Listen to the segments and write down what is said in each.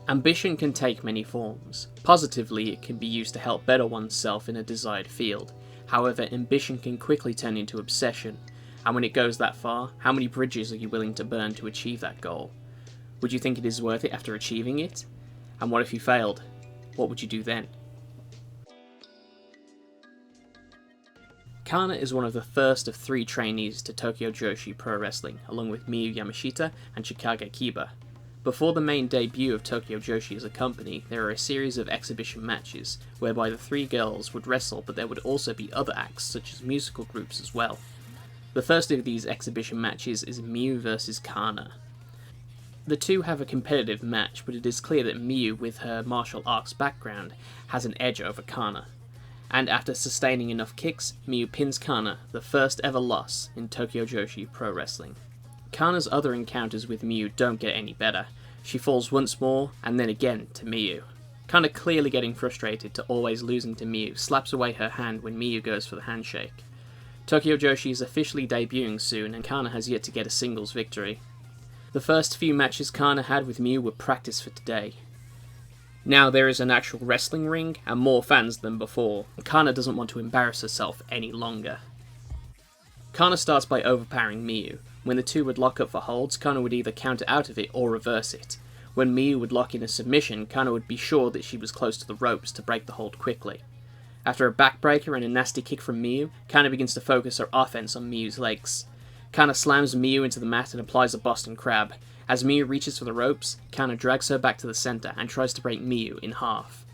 Ambition can take many forms. Positively, it can be used to help better oneself in a desired field. However, ambition can quickly turn into obsession, and when it goes that far, how many bridges are you willing to burn to achieve that goal? Would you think it is worth it after achieving it? And what if you failed? What would you do then? Kanna is one of the first of 3 trainees to Tokyo Joshi Pro Wrestling, along with Miyu Yamashita and Chikage Kiba. Before the main debut of Tokyo Joshi as a company, there are a series of exhibition matches, whereby the 3 girls would wrestle, but there would also be other acts, such as musical groups as well. The first of these exhibition matches is Miyu vs Kanna. The two have a competitive match, but it is clear that Miyu, with her martial arts background, has an edge over Kanna. And after sustaining enough kicks, Miyu pins Kanna, the first ever loss in Tokyo Joshi Pro Wrestling. Kanna's other encounters with Miyu don't get any better. She falls once more, and then again to Miyu. Kanna, clearly getting frustrated to always losing to Miyu, slaps away her hand when Miyu goes for the handshake. Tokyo Joshi is officially debuting soon, and Kanna has yet to get a singles victory. The first few matches Kanna had with Miyu were practice for today. Now there is an actual wrestling ring, and more fans than before, and Kanna doesn't want to embarrass herself any longer. Kanna starts by overpowering Miyu. When the two would lock up for holds, Kanna would either counter out of it or reverse it. When Miyu would lock in a submission, Kanna would be sure that she was close to the ropes to break the hold quickly. After a backbreaker and a nasty kick from Miyu, Kanna begins to focus her offense on Miyu's legs. Kanna slams Miyu into the mat and applies a Boston Crab. As Miyu reaches for the ropes, Kanna drags her back to the centre and tries to break Miyu in half.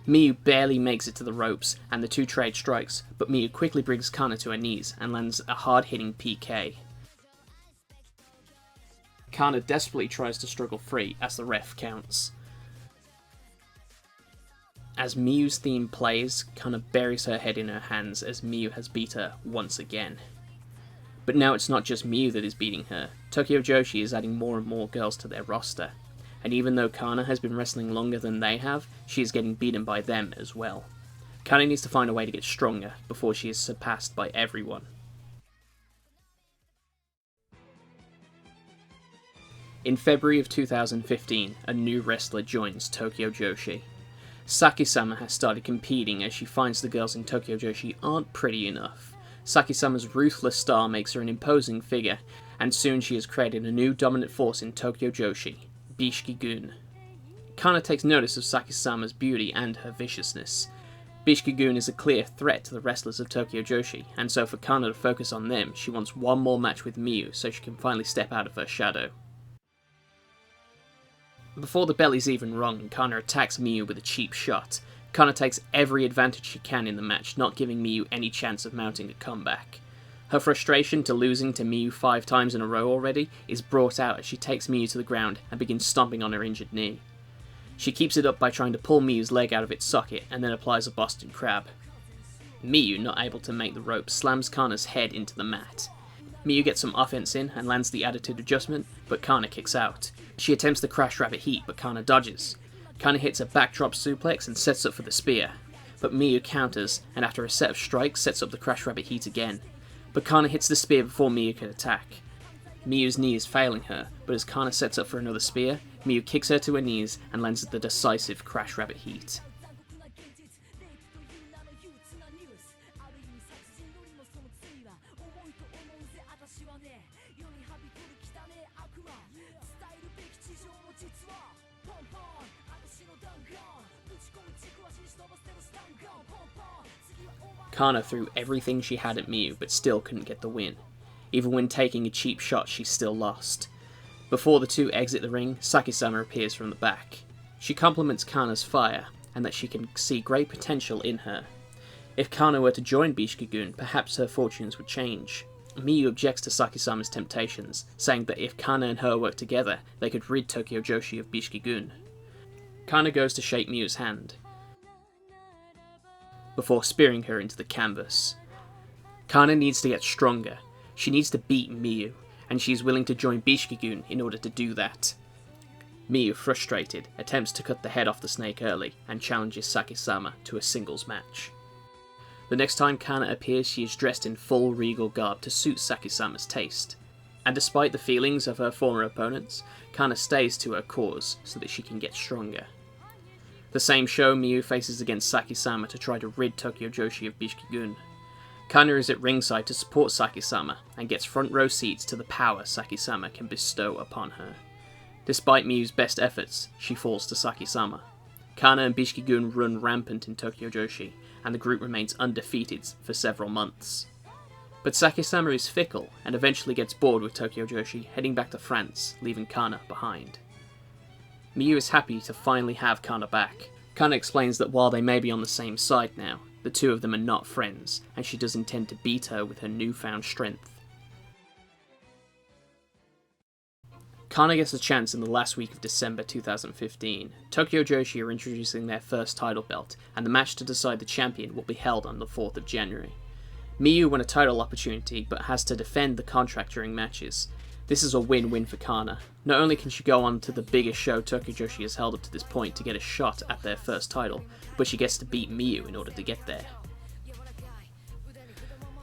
Miyu barely makes it to the ropes, and the two trade strikes, but Miyu quickly brings Kanna to her knees and lands a hard-hitting PK. Kanna desperately tries to struggle free as the ref counts. As Miyu's theme plays, Kanna buries her head in her hands as Miyu has beat her once again. But now it's not just Miyu that is beating her. Tokyo Joshi is adding more and more girls to their roster, and even though Kanna has been wrestling longer than they have, she is getting beaten by them as well. Kanna needs to find a way to get stronger before she is surpassed by everyone. In February of 2015, a new wrestler joins Tokyo Joshi. Saki-sama has started competing as she finds the girls in Tokyo Joshi aren't pretty enough. Saki-sama's ruthless style makes her an imposing figure, and soon she has created a new dominant force in Tokyo Joshi, Bishikigun. Kanna takes notice of Saki-sama's beauty and her viciousness. Bishikigun is a clear threat to the wrestlers of Tokyo Joshi, and so for Kanna to focus on them, she wants one more match with Miyu so she can finally step out of her shadow. Before the bell is even rung, Kanna attacks Miyu with a cheap shot. Kanna takes every advantage she can in the match, not giving Miyu any chance of mounting a comeback. Her frustration to losing to Miyu 5 times in a row already is brought out as she takes Miyu to the ground and begins stomping on her injured knee. She keeps it up by trying to pull Miyu's leg out of its socket and then applies a Boston Crab. Miyu, not able to make the rope, slams Kanna's head into the mat. Miyu gets some offense in and lands the attitude adjustment, but Kanna kicks out. She attempts the Crash Rabbit Heat, but Kanna dodges. Kanna hits a backdrop suplex and sets up for the spear, but Miyu counters, and after a set of strikes sets up the Crash Rabbit Heat again. But Kanna hits the spear before Miyu can attack. Miyu's knee is failing her, but as Kanna sets up for another spear, Miyu kicks her to her knees and lands the decisive Crash Rabbit Heat. Kanna threw everything she had at Miyu, but still couldn't get the win. Even when taking a cheap shot, she still lost. Before the two exit the ring, Saki-sama appears from the back. She compliments Kanna's fire, and that she can see great potential in her. If Kanna were to join Bishikigun, perhaps her fortunes would change. Miyu objects to Saki-sama's temptations, saying that if Kanna and her work together, they could rid Tokyo Joshi of Bishikigun. Kanna goes to shake Miyu's hand, before spearing her into the canvas. Kanna needs to get stronger. She needs to beat Miyu, and she is willing to join Bishikigun in order to do that. Miyu, frustrated, attempts to cut the head off the snake early and challenges Saki-sama to a singles match. The next time Kanna appears, she is dressed in full regal garb to suit Saki-sama's taste. And despite the feelings of her former opponents, Kanna stays to her cause so that she can get stronger. The same show, Miyu faces against Saki-sama to try to rid Tokyo Joshi of Bishikigun. Kanna is at ringside to support Saki-sama and gets front row seats to the power Saki-sama can bestow upon her. Despite Miyu's best efforts, she falls to Saki-sama. Kanna and Bishikigun run rampant in Tokyo Joshi, and the group remains undefeated for several months. But Saki-sama is fickle and eventually gets bored with Tokyo Joshi, heading back to France, leaving Kanna behind. Miyu is happy to finally have Kanna back. Kanna explains that while they may be on the same side now, the two of them are not friends, and she does intend to beat her with her newfound strength. Kanna gets a chance in the last week of December 2015. Tokyo Joshi are introducing their first title belt, and the match to decide the champion will be held on the 4th of January. Miyu won a title opportunity, but has to defend the contract during matches. This is a win-win for Kanna. Not only can she go on to the biggest show Tokyo Joshi has held up to this point to get a shot at their first title, but she gets to beat Miyu in order to get there.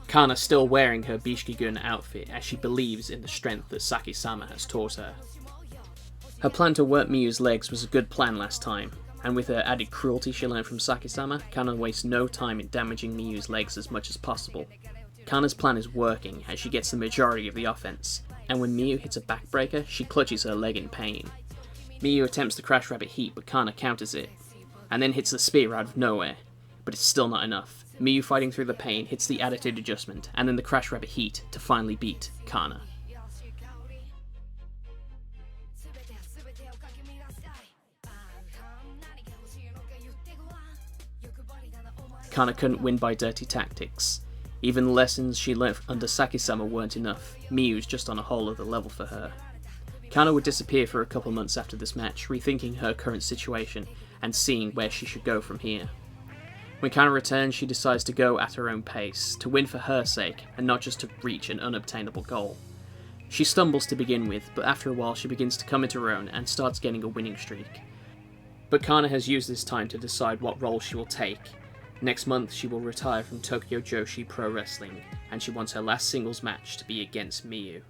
Kanna still wearing her Bishikigun outfit as she believes in the strength that Saki-sama has taught her. Her plan to work Miyu's legs was a good plan last time, and with her added cruelty she learned from Saki-sama, Kanna wastes no time in damaging Miyu's legs as much as possible. Kanna's plan is working as she gets the majority of the offense, and when Miyu hits a backbreaker, she clutches her leg in pain. Miyu attempts the Crash Rabbit Heat, but Kanna counters it, and then hits the spear out of nowhere, but it's still not enough. Miyu, fighting through the pain, hits the attitude adjustment, and then the Crash Rabbit Heat to finally beat Kanna. Kanna couldn't win by dirty tactics. Even the lessons she learnt under Saki-sama weren't enough. Miyu's just on a whole other level for her. Kanna would disappear for a couple months after this match, rethinking her current situation and seeing where she should go from here. When Kanna returns, she decides to go at her own pace, to win for her sake, and not just to reach an unobtainable goal. She stumbles to begin with, but after a while she begins to come into her own and starts getting a winning streak. But Kanna has used this time to decide what role she will take. Next month she will retire from Tokyo Joshi Pro Wrestling, and she wants her last singles match to be against Miyu.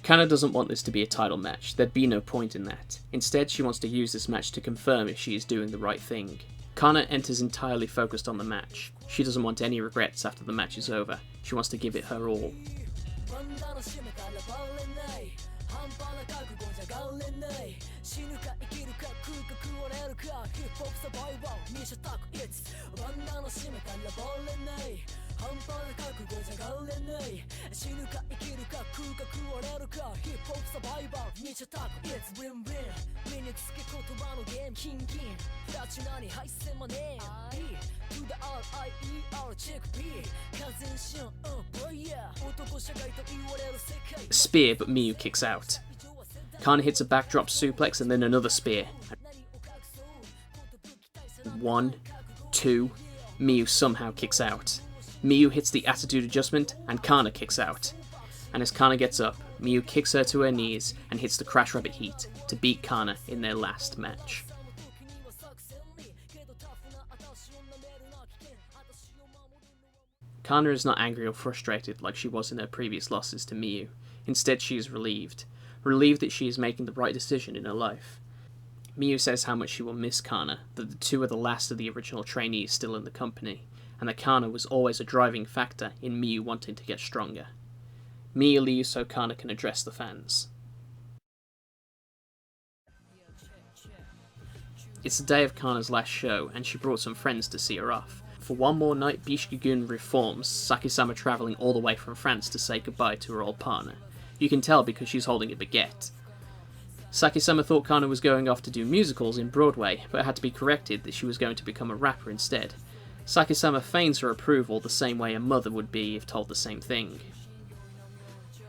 Kanna doesn't want this to be a title match, there'd be no point in that. Instead, she wants to use this match to confirm if she is doing the right thing. Kanna enters entirely focused on the match. She doesn't want any regrets after the match is over. She wants to give it her all. Spear, but Miyu kicks out. Kanna hits a backdrop suplex and then another spear. 1, 2, Miyu somehow kicks out. Miyu hits the attitude adjustment and Kanna kicks out. And as Kanna gets up, Miyu kicks her to her knees and hits the Crash Rabbit Heat to beat Kanna in their last match. Kanna is not angry or frustrated like she was in her previous losses to Miyu. Instead, she is relieved. Relieved that she is making the right decision in her life. Miyu says how much she will miss Kanna, that the two are the last of the original trainees still in the company, and that Kanna was always a driving factor in Miyu wanting to get stronger. Miyu leaves so Kanna can address the fans. It's the day of Kanna's last show, and she brought some friends to see her off. For one more night, Bishikigun reforms, Saki-sama travelling all the way from France to say goodbye to her old partner. You can tell because she's holding a baguette. Saki-sama thought Kanna was going off to do musicals in Broadway, but had to be corrected that she was going to become a rapper instead. Saki-sama feigns her approval the same way a mother would be if told the same thing.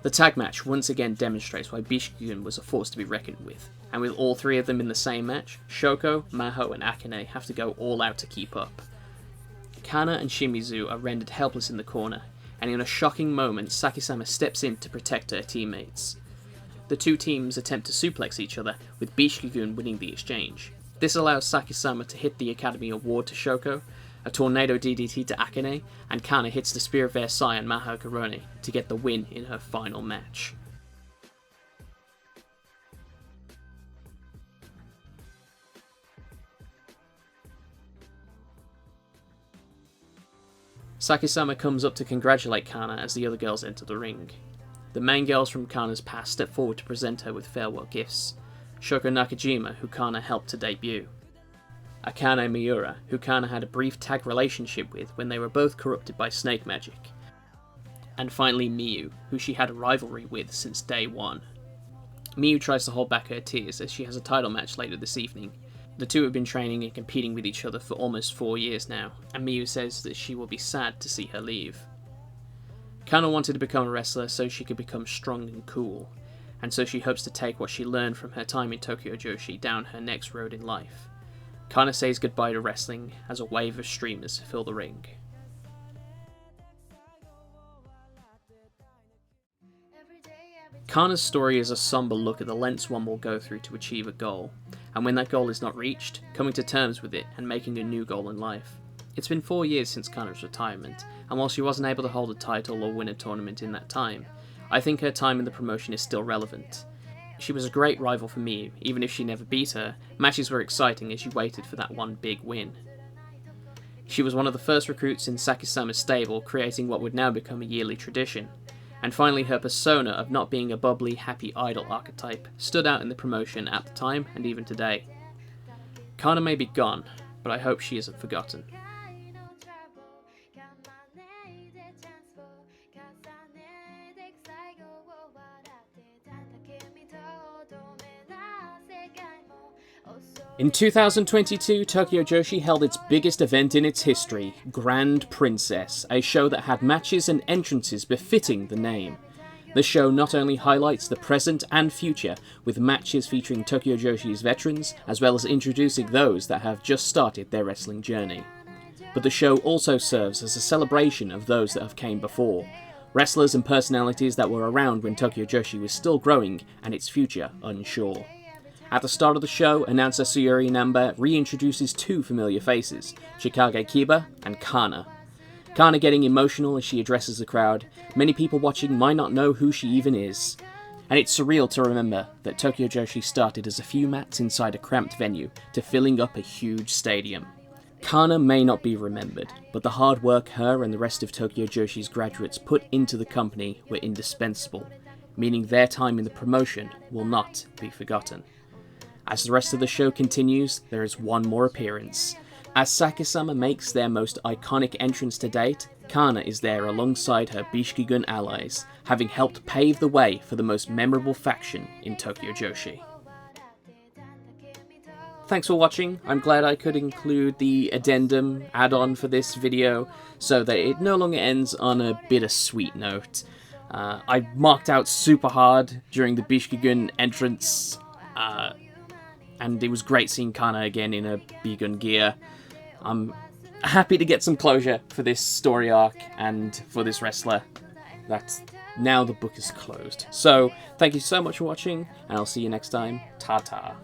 The tag match once again demonstrates why Bishikigun was a force to be reckoned with, and with all three of them in the same match, Shoko, Maho and Akane have to go all out to keep up. Kanna and Shimizu are rendered helpless in the corner, and in a shocking moment Saki-sama steps in to protect her teammates. The two teams attempt to suplex each other, with Bishikigun winning the exchange. This allows Saki-sama to hit the Academy Award to Shoko, a tornado DDT to Akane, and Kanna hits the Spear of Versailles on Maho Karone to get the win in her final match. Saki-sama comes up to congratulate Kanna as the other girls enter the ring. The main girls from Kanna's past step forward to present her with farewell gifts. Shoko Nakajima, who Kanna helped to debut. Akane Miura, who Kanna had a brief tag relationship with when they were both corrupted by snake magic. And finally Miyu, who she had a rivalry with since day one. Miyu tries to hold back her tears as she has a title match later this evening. The two have been training and competing with each other for almost 4 years now, and Miyu says that she will be sad to see her leave. Kanna wanted to become a wrestler so she could become strong and cool, and so she hopes to take what she learned from her time in Tokyo Joshi down her next road in life. Kanna says goodbye to wrestling as a wave of streamers fill the ring. Kanna's story is a somber look at the lengths one will go through to achieve a goal, and when that goal is not reached, coming to terms with it and making a new goal in life. It's been 4 years since Kanna's retirement, and while she wasn't able to hold a title or win a tournament in that time, I think her time in the promotion is still relevant. She was a great rival for Miyu. Even if she never beat her, matches were exciting as you waited for that one big win. She was one of the first recruits in Saki-sama's stable, creating what would now become a yearly tradition. And finally, her persona of not being a bubbly, happy idol archetype stood out in the promotion at the time and even today. Kanna may be gone, but I hope she isn't forgotten. In 2022, Tokyo Joshi held its biggest event in its history, Grand Princess, a show that had matches and entrances befitting the name. The show not only highlights the present and future, with matches featuring Tokyo Joshi's veterans, as well as introducing those that have just started their wrestling journey, but the show also serves as a celebration of those that have came before, wrestlers and personalities that were around when Tokyo Joshi was still growing and its future unsure. At the start of the show, announcer Sayuri Namba reintroduces two familiar faces, Chikage Kiba and Kanna. Kanna getting emotional as she addresses the crowd. Many people watching might not know who she even is. And it's surreal to remember that Tokyo Joshi started as a few mats inside a cramped venue to filling up a huge stadium. Kanna may not be remembered, but the hard work her and the rest of Tokyo Joshi's graduates put into the company were indispensable, meaning their time in the promotion will not be forgotten. As the rest of the show continues, there is one more appearance. As Saki-sama makes their most iconic entrance to date, Kanna is there alongside her Bishikigun allies, having helped pave the way for the most memorable faction in Tokyo Joshi. Thanks for watching. I'm glad I could include the addendum add-on for this video so that it no longer ends on a bittersweet note. I marked out super hard during the Bishikigun entrance, and it was great seeing Kanna again in a Bigun gear. I'm happy to get some closure for this story arc and for this wrestler. That now the book is closed. So, thank you so much for watching, and I'll see you next time. Ta-ta.